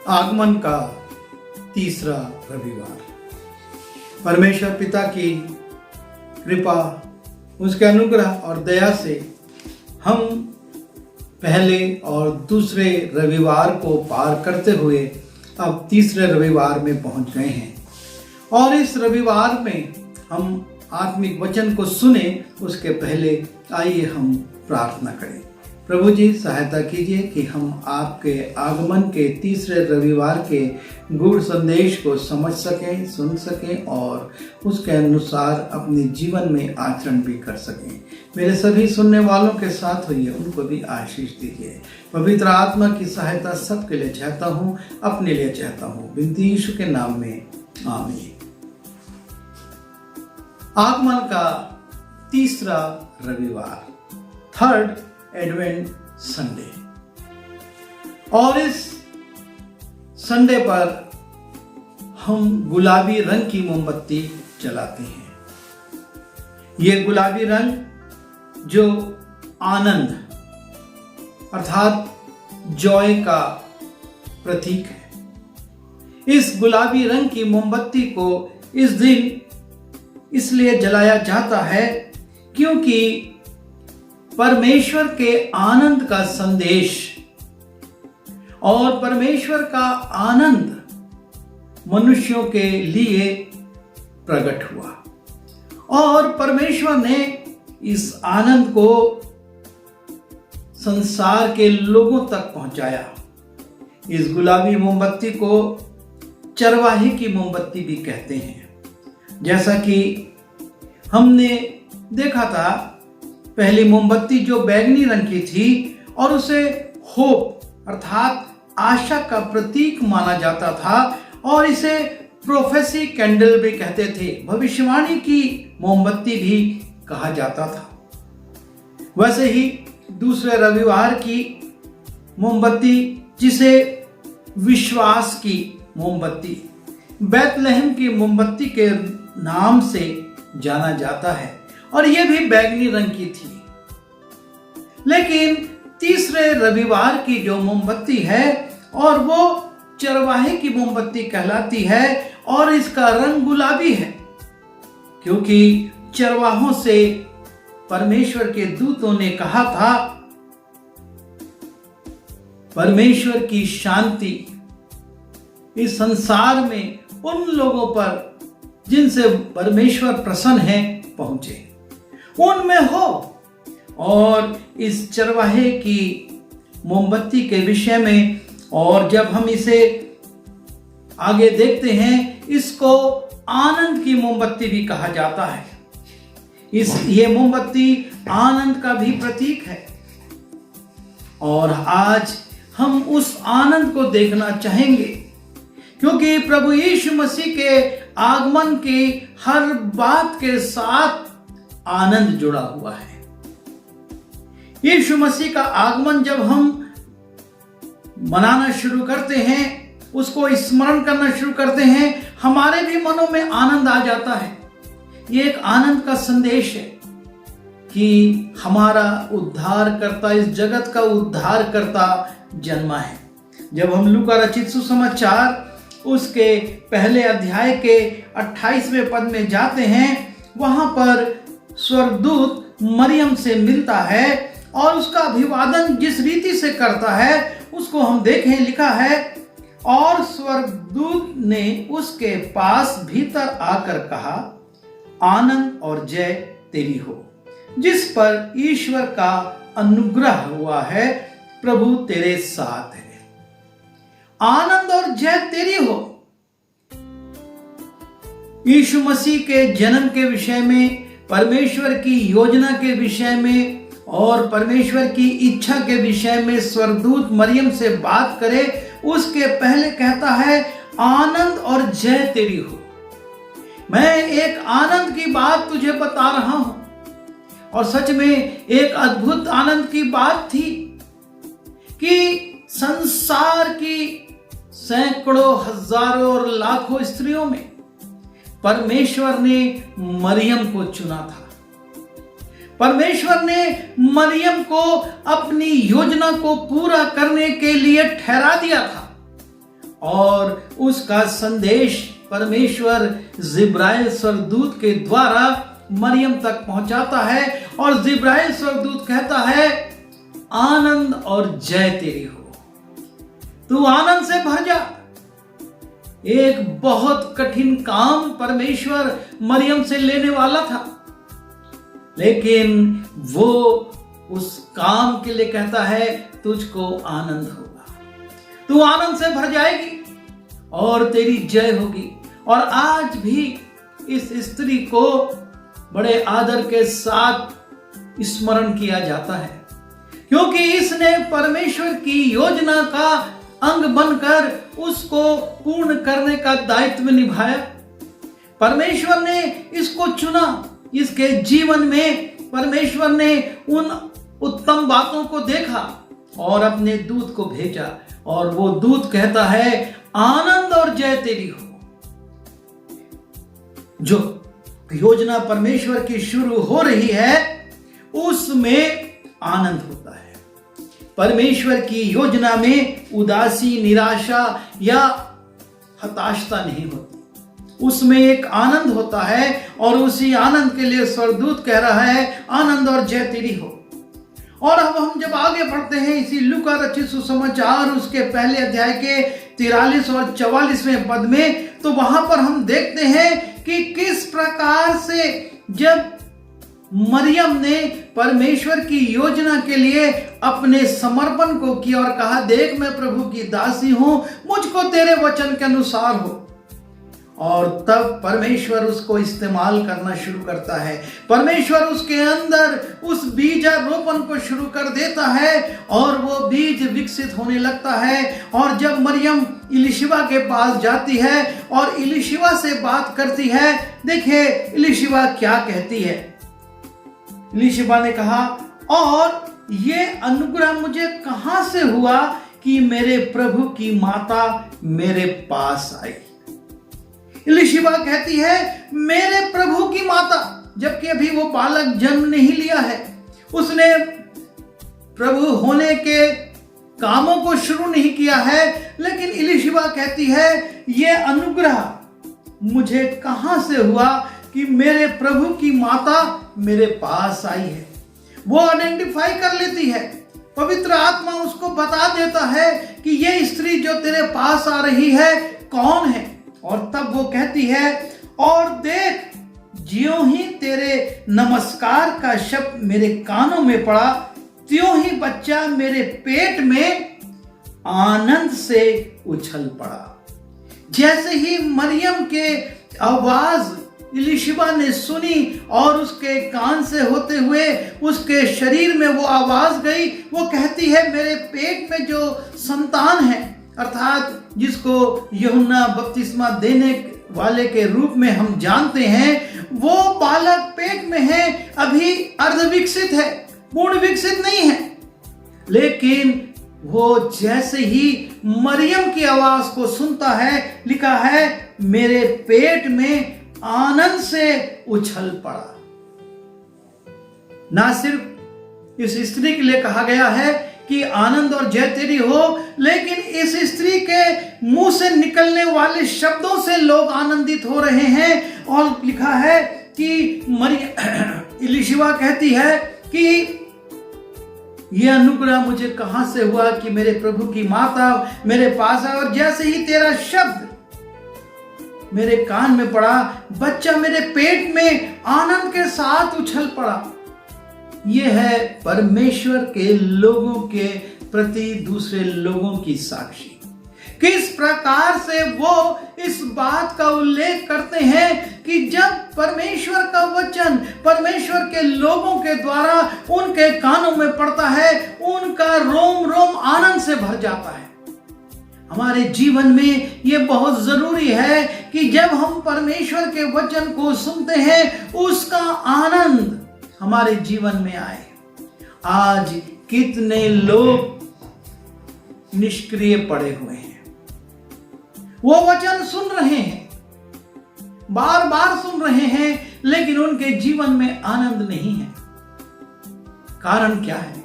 आगमन का तीसरा रविवार। परमेश्वर पिता की कृपा, उसके अनुग्रह और दया से हम पहले और दूसरे रविवार को पार करते हुए अब तीसरे रविवार में पहुंच गए हैं। और इस रविवार में हम आत्मिक वचन को सुने उसके पहले आइए हम प्रार्थना करें। प्रभु जी, सहायता कीजिए कि हम आपके आगमन के तीसरे रविवार के गूढ़ संदेश को समझ सकें, सुन सकें और उसके अनुसार अपने जीवन में आचरण भी कर सकें। मेरे सभी सुनने वालों के साथ होइए, उनको भी आशीष दीजिए। पवित्र आत्मा की सहायता सबके लिए चाहता हूँ, अपने लिए चाहता हूँ, विनती यीशु के नाम में, आमीन। आगमन का तीसरा रविवार, थर्ड एडवेंट संडे। और इस संडे पर हम गुलाबी रंग की मोमबत्ती जलाते हैं। ये गुलाबी रंग जो आनंद अर्थात जॉय का प्रतीक है। इस गुलाबी रंग की मोमबत्ती को इस दिन इसलिए जलाया जाता है क्योंकि परमेश्वर के आनंद का संदेश और परमेश्वर का आनंद मनुष्यों के लिए प्रकट हुआ और परमेश्वर ने इस आनंद को संसार के लोगों तक पहुंचाया। इस गुलाबी मोमबत्ती को चरवाहे की मोमबत्ती भी कहते हैं। जैसा कि हमने देखा था, पहली मोमबत्ती जो बैंगनी रंग की थी और उसे होप अर्थात आशा का प्रतीक माना जाता था और इसे प्रोफेसी कैंडल भी कहते थे, भविष्यवाणी की मोमबत्ती भी कहा जाता था। वैसे ही दूसरे रविवार की मोमबत्ती, जिसे विश्वास की मोमबत्ती, बैतलहम की मोमबत्ती के नाम से जाना जाता है और यह भी बैंगनी रंग की थी। लेकिन तीसरे रविवार की जो मोमबत्ती है और वो चरवाहे की मोमबत्ती कहलाती है और इसका रंग गुलाबी है क्योंकि चरवाहों से परमेश्वर के दूतों ने कहा था, परमेश्वर की शांति इस संसार में उन लोगों पर जिनसे परमेश्वर प्रसन्न है पहुंचे, उनमें हो। और इस चरवाहे की मोमबत्ती के विषय में और जब हम इसे आगे देखते हैं, इसको आनंद की मोमबत्ती भी कहा जाता है। ये मोमबत्ती आनंद का भी प्रतीक है और आज हम उस आनंद को देखना चाहेंगे क्योंकि प्रभु यीशु मसीह के आगमन की हर बात के साथ आनंद जुड़ा हुआ है। यीशु मसीह का आगमन जब हम मनाना शुरू करते हैं, उसको स्मरण करना शुरू करते हैं, हमारे भी मनों में आनंद आ जाता है। ये एक आनंद का संदेश है कि हमारा उद्धारकर्ता, इस जगत का उद्धारकर्ता जन्मा है। जब हम लूका रचित सुसमाचार उसके पहले अध्याय के 28वें पद में जाते हैं, वहां पर स्वर्गदूत मरियम से मिलता है और उसका अभिवादन जिस रीति से करता है उसको हम देखें। लिखा है, और स्वर्गदूत ने उसके पास भीतर आकर कहा, आनंद और जय तेरी हो, जिस पर ईश्वर का अनुग्रह हुआ है, प्रभु तेरे साथ है। आनंद और जय तेरी हो। यीशु मसीह के जन्म के विषय में, परमेश्वर की योजना के विषय में और परमेश्वर की इच्छा के विषय में स्वर्गदूत मरियम से बात करे उसके पहले कहता है, आनंद और जय तेरी हो। मैं एक आनंद की बात तुझे बता रहा हूं और सच में एक अद्भुत आनंद की बात थी कि संसार की सैकड़ों, हजारों और लाखों स्त्रियों में परमेश्वर ने मरियम को चुना था। परमेश्वर ने मरियम को अपनी योजना को पूरा करने के लिए ठहरा दिया था और उसका संदेश परमेश्वर जिब्राइल स्वर्गदूत के द्वारा मरियम तक पहुंचाता है और जिब्राइल स्वर्गदूत कहता है, आनंद और जय तेरी हो, तू आनंद से भर जा। एक बहुत कठिन काम परमेश्वर मरियम से लेने वाला था, लेकिन वो उस काम के लिए कहता है, तुझको आनंद होगा, तू आनंद से भर जाएगी और तेरी जय होगी। और आज भी इस स्त्री को बड़े आदर के साथ स्मरण किया जाता है, क्योंकि इसने परमेश्वर की योजना का अंग बनकर उसको पूर्ण करने का दायित्व निभाया। परमेश्वर ने इसको चुना, इसके जीवन में परमेश्वर ने उन उत्तम बातों को देखा और अपने दूत को भेजा, और वो दूत कहता है, आनंद और जय तेरी हो। जो योजना परमेश्वर की शुरू हो रही है उसमें आनंद होता है। परमेश्वर की योजना में उदासी, निराशा या हताशता नहीं होती, उसमें एक आनंद होता है, और उसी आनंद के लिए स्वर्गदूत कह रहा है, आनंद और जय तेरी हो। और अब हम जब आगे बढ़ते हैं इसी लूका रचित सुसमाचार उसके पहले अध्याय के 43 और 44वें पद में, तो वहां पर हम देखते हैं कि किस प्रकार से जब मरियम ने परमेश्वर की योजना के लिए अपने समर्पण को किया और कहा, देख मैं प्रभु की दासी हूं, मुझको तेरे वचन के अनुसार हो, और तब परमेश्वर उसको इस्तेमाल करना शुरू करता है। परमेश्वर उसके अंदर उस बीजारोपण को शुरू कर देता है और वो बीज विकसित होने लगता है। और जब मरियम इलिशिबा के पास जाती है और इलिशिबा से बात करती है, देखिए इलिशिबा क्या कहती है। इलिशिबा ने कहा, और ये अनुग्रह मुझे कहां से हुआ कि मेरे प्रभु की माता मेरे पास आई। इलिशिबा कहती है, मेरे प्रभु की माता, जबकि अभी वो बालक जन्म नहीं लिया है, उसने प्रभु होने के कामों को शुरू नहीं किया है, लेकिन इलिशिबा कहती है, ये अनुग्रह मुझे कहां से हुआ कि मेरे प्रभु की माता मेरे पास आई है। वो आइडेंटिफाई कर लेती है, पवित्र आत्मा उसको बता देता है कि ये स्त्री जो तेरे पास आ रही है कौन है। और तब वो कहती है, और देख ज्यों ही तेरे नमस्कार का शब्द मेरे कानों में पड़ा, त्यों ही बच्चा मेरे पेट में आनंद से उछल पड़ा। जैसे ही मरियम के आवाज इलिशिबा ने सुनी और उसके कान से होते हुए उसके शरीर में वो आवाज गई, वो कहती है, मेरे पेट में जो संतान है, अर्थात जिसको यूहन्ना बपतिस्मा देने वाले के रूप में हम जानते हैं, वो बालक पेट में है, अभी अर्धविकसित है, पूर्ण विकसित नहीं है। लेकिन वो जैसे ही मरियम की आवाज को सुनता है, लिखा है, मेरे पेट में आनंद से उछल पड़ा। ना सिर्फ इस स्त्री के लिए कहा गया है कि आनंद और जय तेरी हो, लेकिन इस स्त्री के मुंह से निकलने वाले शब्दों से लोग आनंदित हो रहे हैं। और लिखा है कि इलिशिबा कहती है कि यह अनुग्रह मुझे कहां से हुआ कि मेरे प्रभु की माता मेरे पास है, और जैसे ही तेरा शब्द मेरे कान में पड़ा, बच्चा मेरे पेट में आनंद के साथ उछल पड़ा। यह है परमेश्वर के लोगों के प्रति दूसरे लोगों की साक्षी। किस प्रकार से वो इस बात का उल्लेख करते हैं कि जब परमेश्वर का वचन परमेश्वर के लोगों के द्वारा उनके कानों में पड़ता है, उनका रोम रोम आनंद से भर जाता है। हमारे जीवन में ये बहुत जरूरी है कि जब हम परमेश्वर के वचन को सुनते हैं, उसका आनंद हमारे जीवन में आए। आज कितने लोग निष्क्रिय पड़े हुए हैं, वो वचन सुन रहे हैं, बार बार सुन रहे हैं, लेकिन उनके जीवन में आनंद नहीं है। कारण क्या है?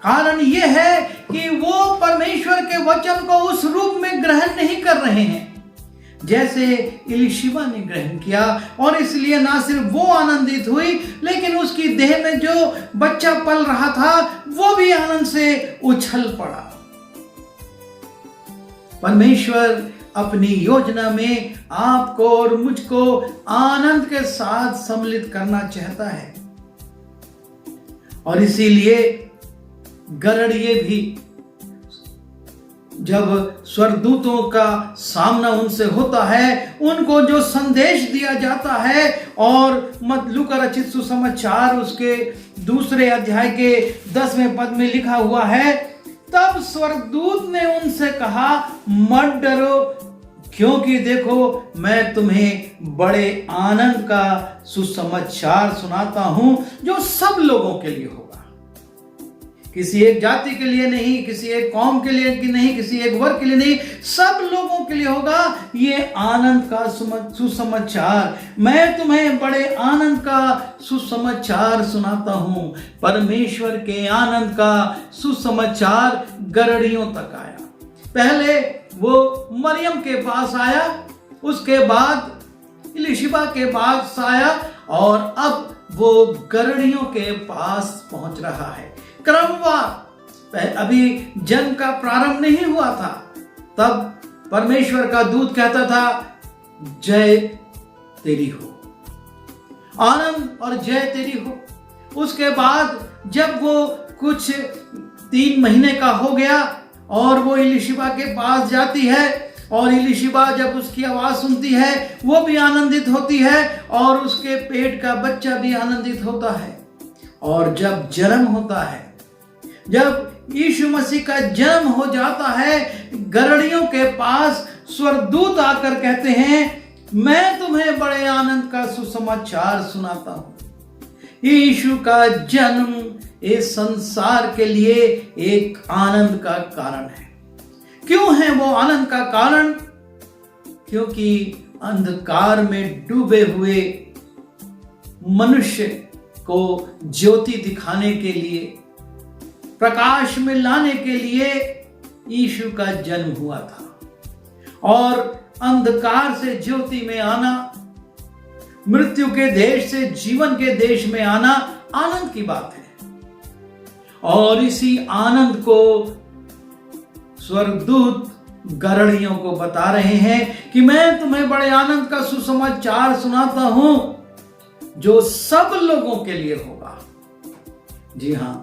कारण यह है कि वो परमेश्वर के वचन को उस रूप में ग्रहण नहीं कर रहे हैं जैसे इलीशिबा ने ग्रहण किया। और इसलिए ना सिर्फ वो आनंदित हुई, लेकिन उसकी देह में जो बच्चा पल रहा था वो भी आनंद से उछल पड़ा। परमेश्वर अपनी योजना में आपको और मुझको आनंद के साथ सम्मिलित करना चाहता है। और इसीलिए गरड़िए भी जब स्वर्गदूतों का सामना उनसे होता है, उनको जो संदेश दिया जाता है, और लूका रचित सुसमाचार उसके 2 अध्याय के 10वें पद में लिखा हुआ है, तब स्वर्गदूत ने उनसे कहा, मत डरो, क्योंकि देखो मैं तुम्हें बड़े आनंद का सुसमाचार सुनाता हूं जो सब लोगों के लिए होगा। किसी एक जाति के लिए नहीं, किसी एक कौम के लिए नहीं, किसी एक वर्ग के लिए नहीं, सब लोगों के लिए होगा ये आनंद का सुसमाचार। मैं तुम्हें बड़े आनंद का सुसमाचार सुनाता हूं। परमेश्वर के आनंद का सुसमाचार गरड़ियों तक आया। पहले वो मरियम के पास आया, उसके बाद इलीशिबा के पास आया, और अब वो गरड़ियों के पास पहुंच रहा है। क्रमवार, अभी जन्म का प्रारंभ नहीं हुआ था, तब परमेश्वर का दूत कहता था, जय तेरी हो, आनंद और जय तेरी हो। उसके बाद जब वो कुछ 3 महीने का हो गया और वो इलीशिबा के पास जाती है, और इलीशिबा जब उसकी आवाज सुनती है वो भी आनंदित होती है, और उसके पेट का बच्चा भी आनंदित होता है। और जब जन्म होता है, जब यीशु मसीह का जन्म हो जाता है, गरड़ियों के पास स्वर्गदूत आकर कहते हैं, मैं तुम्हें बड़े आनंद का सुसमाचार सुनाता हूं। यीशु का जन्म इस संसार के लिए एक आनंद का कारण है। क्यों है वो आनंद का कारण? क्योंकि अंधकार में डूबे हुए मनुष्य को ज्योति दिखाने के लिए, प्रकाश में लाने के लिए यीशु का जन्म हुआ था। और अंधकार से ज्योति में आना, मृत्यु के देश से जीवन के देश में आना आनंद की बात है। और इसी आनंद को स्वर्गदूत गरड़ियों को बता रहे हैं कि मैं तुम्हें बड़े आनंद का सुसमाचार सुनाता हूं जो सब लोगों के लिए होगा। जी हां,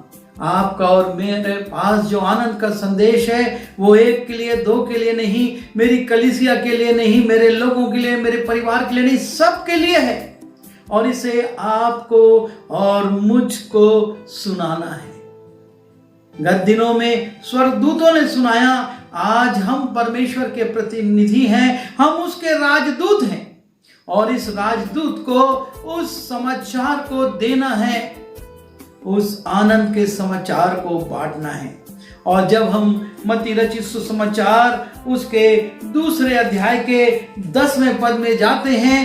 आपका और मेरे पास जो आनंद का संदेश है वो एक के लिए, 2 के लिए नहीं, मेरी कलीसिया के लिए नहीं, मेरे लोगों के लिए, मेरे परिवार के लिए नहीं, सब के लिए है। और इसे आपको और मुझको सुनाना है। गत दिनों में स्वर्गदूतों ने सुनाया, आज हम परमेश्वर के प्रतिनिधि हैं, हम उसके राजदूत हैं, और इस राजदूत को उस समाचार को देना है, उस आनंद के समाचार को बांटना है। और जब हम मत्ती रचित सुसमाचार उसके 2 अध्याय के 10वें पद में जाते हैं,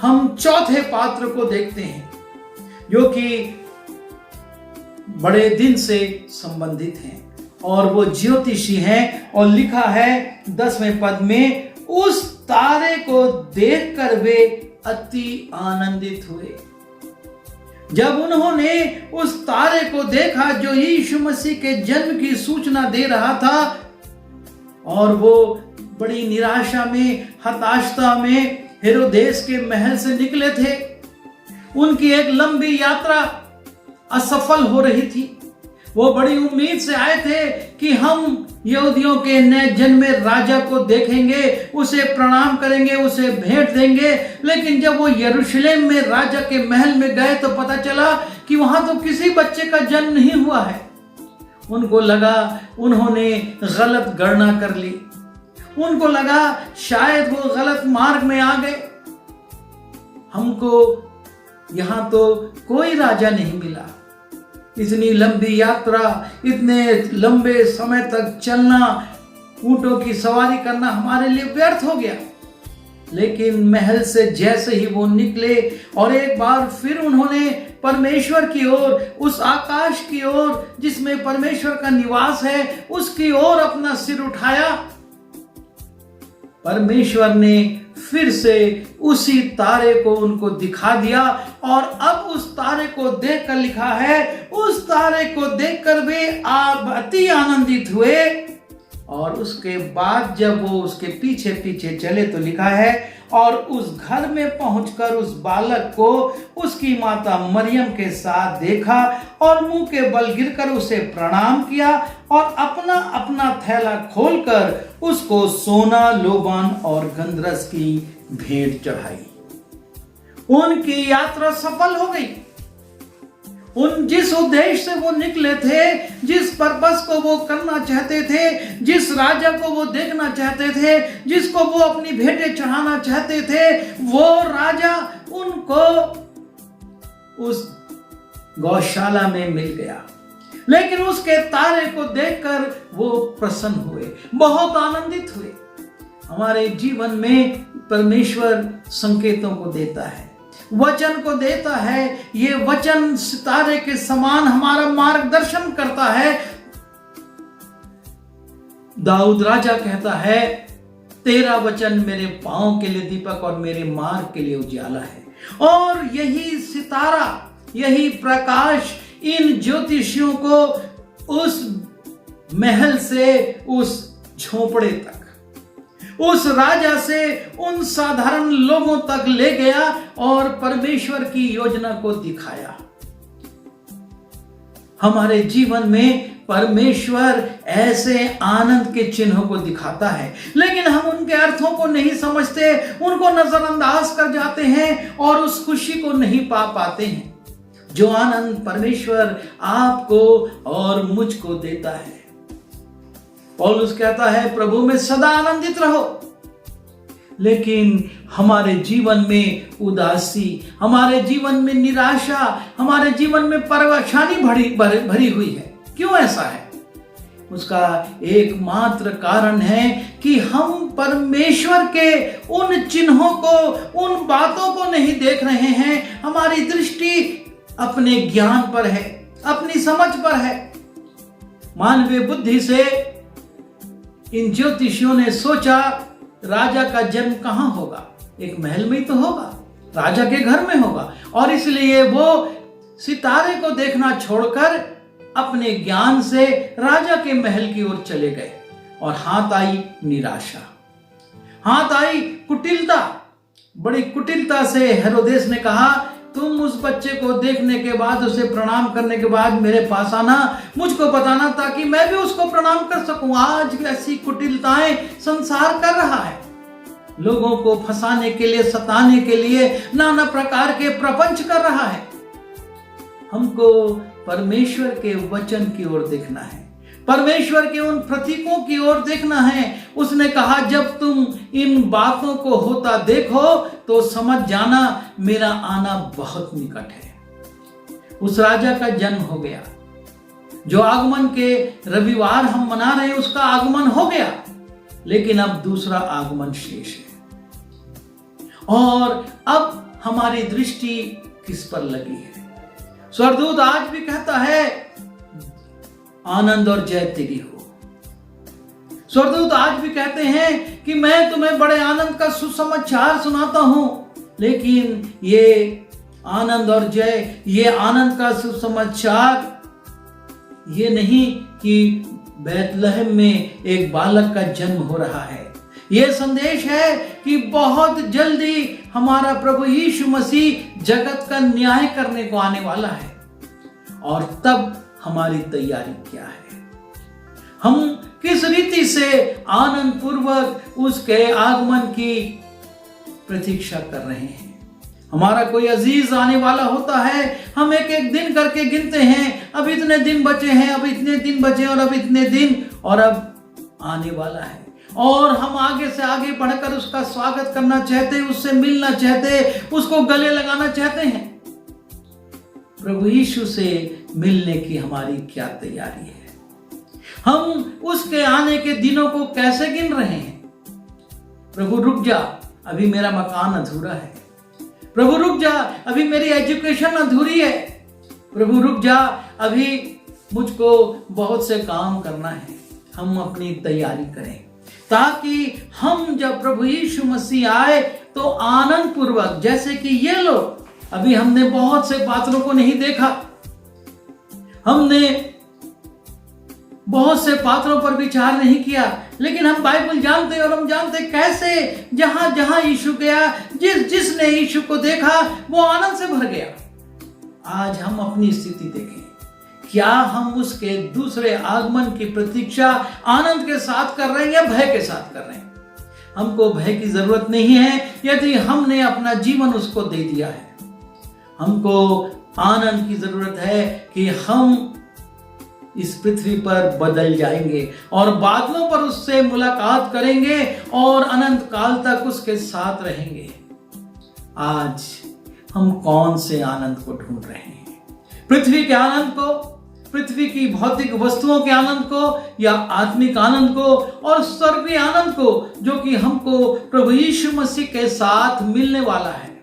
हम चौथे पात्र को देखते हैं जो कि बड़े दिन से संबंधित हैं, और वो ज्योतिषी हैं। और लिखा है 10वें पद में, उस तारे को देखकर वे अति आनंदित हुए। जब उन्होंने उस तारे को देखा जो यीशु मसीह के जन्म की सूचना दे रहा था, और वो बड़ी निराशा में, हताशता में हेरोदेस के महल से निकले थे। उनकी एक लंबी यात्रा असफल हो रही थी। वो बड़ी उम्मीद से आए थे कि हम यहूदियों के नए जन्मे राजा को देखेंगे, उसे प्रणाम करेंगे, उसे भेंट देंगे। लेकिन जब वो यरूशलेम में राजा के महल में गए तो पता चला कि वहां तो किसी बच्चे का जन्म नहीं हुआ है। उनको लगा उन्होंने गलत गणना कर ली, उनको लगा शायद वो गलत मार्ग में आ गए, हमको यहां तो कोई राजा नहीं मिला। इतनी लंबी यात्रा, इतने लंबे समय तक चलना, ऊंटों की सवारी करना हमारे लिए व्यर्थ हो गया। लेकिन महल से जैसे ही वो निकले और एक बार फिर उन्होंने परमेश्वर की ओर, उस आकाश की ओर जिसमें परमेश्वर का निवास है, उसकी ओर अपना सिर उठाया, परमेश्वर ने फिर से उसी तारे को उनको दिखा दिया और अब उस तारे को देखकर लिखा है, उस तारे को देखकर वे अति आनंदित हुए। और उसके बाद जब वो उसके पीछे पीछे चले तो लिखा है, और उस घर में पहुंचकर उस बालक को उसकी माता मरियम के साथ देखा और मुंह के बल गिरकर उसे प्रणाम किया और अपना अपना थैला खोलकर उसको सोना, लोबान और गंधरस की भेंट चढ़ाई। उनकी यात्रा सफल हो गई। जिस उद्देश्य से वो निकले थे, जिस पर्पस को वो करना चाहते थे, जिस राजा को वो देखना चाहते थे, जिसको वो अपनी भेंटें चढ़ाना चाहते थे, वो राजा उनको उस गौशाला में मिल गया। लेकिन उसके तारे को देखकर वो प्रसन्न हुए, बहुत आनंदित हुए। हमारे जीवन में परमेश्वर संकेतों को देता है, वचन को देता है। ये वचन सितारे के समान हमारा मार्गदर्शन करता है। दाऊद राजा कहता है, तेरा वचन मेरे पांव के लिए दीपक और मेरे मार्ग के लिए उजाला है। और यही सितारा, यही प्रकाश इन ज्योतिषियों को उस महल से उस झोपड़े तक, उस राजा से उन साधारण लोगों तक ले गया और परमेश्वर की योजना को दिखाया। हमारे जीवन में परमेश्वर ऐसे आनंद के चिन्हों को दिखाता है, लेकिन हम उनके अर्थों को नहीं समझते, उनको नजरअंदाज कर जाते हैं और उस खुशी को नहीं पा पाते हैं जो आनंद परमेश्वर आपको और मुझको देता है। पौलुस कहता है, प्रभु में सदा आनंदित रहो। लेकिन हमारे जीवन में उदासी, हमारे जीवन में निराशा, हमारे जीवन में परेशानी भरी हुई है। क्यों ऐसा है? उसका एकमात्र कारण है कि हम परमेश्वर के उन चिन्हों को, उन बातों को नहीं देख रहे हैं। हमारी दृष्टि अपने ज्ञान पर है, अपनी समझ पर है। मानवीय बुद्धि से इन ज्योतिषियों ने सोचा, राजा का जन्म कहां होगा? एक महल में ही तो होगा, राजा के घर में होगा। और इसलिए वो सितारे को देखना छोड़कर अपने ज्ञान से राजा के महल की ओर चले गए। और हाथ आई निराशा, हाथ आई कुटिलता। बड़ी कुटिलता से हेरोदेस ने कहा, तुम उस बच्चे को देखने के बाद, उसे प्रणाम करने के बाद मेरे पास आना, मुझको बताना, ताकि मैं भी उसको प्रणाम कर सकूं। आज ऐसी कुटिलताएं संसार कर रहा है। लोगों को फंसाने के लिए, सताने के लिए नाना प्रकार के प्रपंच कर रहा है। हमको परमेश्वर के वचन की ओर देखना है, परमेश्वर के उन प्रतीकों की ओर देखना है। उसने कहा, जब तुम इन बातों को होता देखो तो समझ जाना मेरा आना बहुत निकट है। उस राजा का जन्म हो गया। जो आगमन के रविवार हम मना रहे हैं, उसका आगमन हो गया। लेकिन अब दूसरा आगमन शेष है। और अब हमारी दृष्टि किस पर लगी है? स्वर्गदूत आज भी कहता है, आनंद और जय तेरी हो। स्वर्गदूत आज भी कहते हैं कि मैं तुम्हें बड़े आनंद का सुसमाचार सुनाता हूं। लेकिन ये आनंद और जय, ये आनंद का सुसमाचार ये नहीं कि बैतलहम में एक बालक का जन्म हो रहा है। ये संदेश है कि बहुत जल्दी हमारा प्रभु यीशु मसीह जगत का न्याय करने को आने वाला है। और तब हमारी तैयारी क्या है? हम किस रीति से आनंद पूर्वक उसके आगमन की प्रतीक्षा कर रहे हैं? हमारा कोई अजीज आने वाला होता है, हम एक एक दिन करके गिनते हैं, अब इतने दिन बचे हैं, अब इतने दिन बचे और अब इतने दिन, और अब आने वाला है। और हम आगे से आगे बढ़कर उसका स्वागत करना चाहते, उससे मिलना चाहते, उसको गले लगाना चाहते हैं। प्रभु यीशु से मिलने की हमारी क्या तैयारी है? हम उसके आने के दिनों को कैसे गिन रहे हैं? प्रभु रुक जा, अभी मेरा मकान अधूरा है। प्रभु रुक जा, अभी मेरी एजुकेशन अधूरी है। प्रभु रुक जा, अभी मुझको बहुत से काम करना है। हम अपनी तैयारी करें। ताकि हम जब प्रभु यीशु मसीह आए तो आनंद पूर्वक, जैसे कि ये लोग, अभी हमने बहुत से पात्रों को नहीं देखा, हमने बहुत से पात्रों पर विचार नहीं किया, लेकिन हम बाइबल जानते और हम जानते कैसे जहां जहां यीशु गया, जिसने यीशु को देखा वो आनंद से भर गया। आज हम अपनी स्थिति देखें, क्या हम उसके दूसरे आगमन की प्रतीक्षा आनंद के साथ कर रहे हैं या भय के साथ कर रहे हैं? हमको भय की जरूरत नहीं है यदि हमने अपना जीवन उसको दे दिया है। हमको आनंद की जरूरत है कि हम इस पृथ्वी पर बदल जाएंगे और बादलों पर उससे मुलाकात करेंगे और अनंत काल तक उसके साथ रहेंगे। आज हम कौन से आनंद को ढूंढ रहे हैं? पृथ्वी के आनंद को, पृथ्वी की भौतिक वस्तुओं के आनंद को, या आत्मिक आनंद को और स्वर्गीय आनंद को, जो कि हमको प्रभु यीशु मसीह के साथ मिलने वाला है?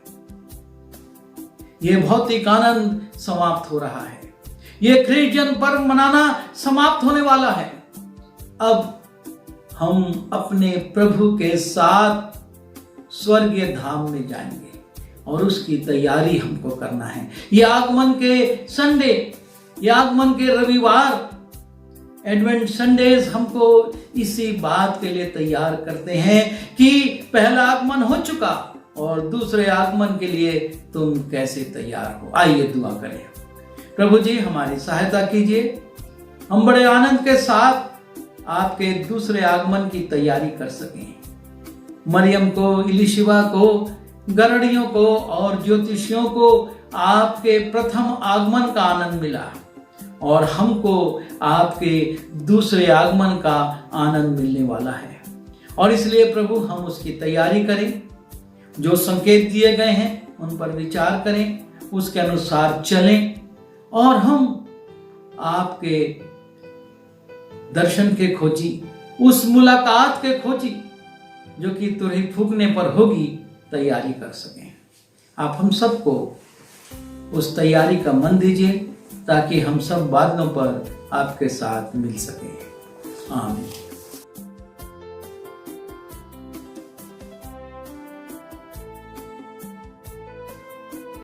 यह भौतिक आनंद समाप्त हो रहा है, यह क्रिश्चियन पर्व मनाना समाप्त होने वाला है। अब हम अपने प्रभु के साथ स्वर्गीय धाम में जाएंगे और उसकी तैयारी हमको करना है। यह आगमन के संडे, यह आगमन के रविवार, एडवेंट संडेज हमको इसी बात के लिए तैयार करते हैं कि पहला आगमन हो चुका और दूसरे आगमन के लिए तुम कैसे तैयार हो। आइए दुआ करें। प्रभु जी, हमारी सहायता कीजिए, हम बड़े आनंद के साथ आपके दूसरे आगमन की तैयारी कर सकें। मरियम को, इलिशिबा को, गरड़ियों को और ज्योतिषियों को आपके प्रथम आगमन का आनंद मिला और हमको आपके दूसरे आगमन का आनंद मिलने वाला है। और इसलिए प्रभु, हम उसकी तैयारी करें, जो संकेत दिए गए हैं उन पर विचार करें, उसके अनुसार चलें और हम आपके दर्शन के खोजी, उस मुलाकात के खोजी जो कि तुरही फूंकने पर होगी, तैयारी कर सकें। आप हम सबको उस तैयारी का मन दीजिए ताकि हम सब बादलों पर आपके साथ मिल सकें। आमीन।